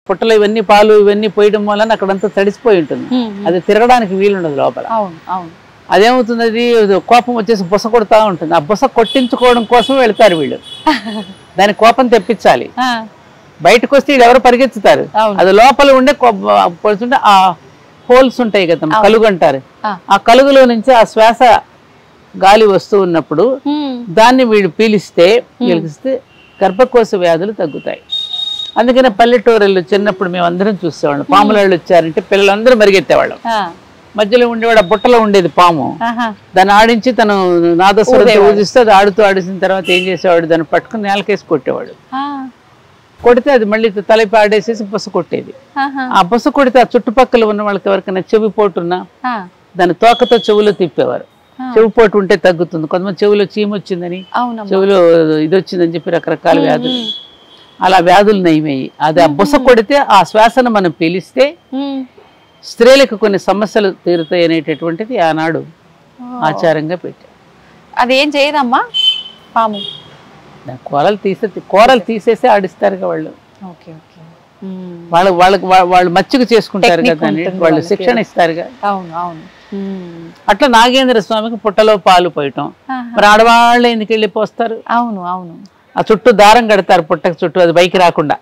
పుట్టలో ఇవన్నీ పాలు ఇవన్నీ పోయడం వలన అక్కడంతా తడిసిపోయి ఉంటుంది. అది తిరగడానికి వీలుండదు లోపల. అదేమవుతుంది, అది కోపం వచ్చేసి బుస కొడతా ఉంటుంది. ఆ బుస కొట్టించుకోవడం కోసం వెళ్తారు వీళ్ళు. దాని కోపం తెప్పించాలి. బయటకు వస్తే వీళ్ళు ఎవరు పరిగెత్తుతారు. అది లోపల ఉండే పడుతుంటే ఆ హోల్స్ ఉంటాయి కదా, కలుగు అంటారు. ఆ కలుగులో నుంచి ఆ శ్వాస గాలి వస్తూ ఉన్నప్పుడు దాన్ని వీళ్ళు పీలిస్తే గర్భకోశ వ్యాధులు తగ్గుతాయి. అందుకనే పల్లెటూరులో చిన్నప్పుడు మేము అందరం చూసేవాళ్ళం. పాములాళ్ళు వచ్చారంటే పిల్లలందరూ మరిగెత్తేవాళ్ళం. మధ్యలో ఉండేవాడు, బుట్టలో ఉండేది పాము. దాన్ని ఆడించి తను నాదస్వరంతో ఊదిస్తే అది ఆడిసిన తర్వాత ఏం చేసేవాడు, దాన్ని పట్టుకుని నేలకేసి కొట్టేవాడు. కొడితే అది మళ్ళీ తలపి ఆడేసేసి బుస కొట్టేది. ఆ బుస కొడితే ఆ చుట్టుపక్కల ఉన్న వాళ్ళకి ఎవరికైనా చెవి పోటున్నా దాని తోకతో చెవులో తిప్పేవారు. చెవి పోటు ఉంటే తగ్గుతుంది. కొంతమంది చెవిలో చీమ వచ్చిందని, చెవిలో ఇది వచ్చిందని చెప్పి రకరకాల వ్యాధులు, అలా వ్యాధులు నయమయ్యి. అది ఆ బుస కొడితే ఆ శ్వాసను మనం పీలిస్తే స్త్రీలకు కొన్ని సమస్యలు తీరుతాయి అనేటటువంటిది ఆనాడు ఆచారంగా పెట్టారు. అదేం చేయదమ్మా పాము? కూరలు తీసేసి ఆడిస్తారు వాళ్ళు. వాళ్ళు మచ్చిక చేసుకుంటారు కదా, వాళ్ళు శిక్షణ ఇస్తారు కదా. అట్లా నాగేంద్ర స్వామికి పుట్టలో పాలు పోయటం. మరి ఆడవాళ్ళు ఎందుకు వెళ్ళిపోస్తారు? అవును అవును. ఆ చుట్టూ దారం కడతారు పుట్టకు చుట్టూ, అది పైకి రాకుండా.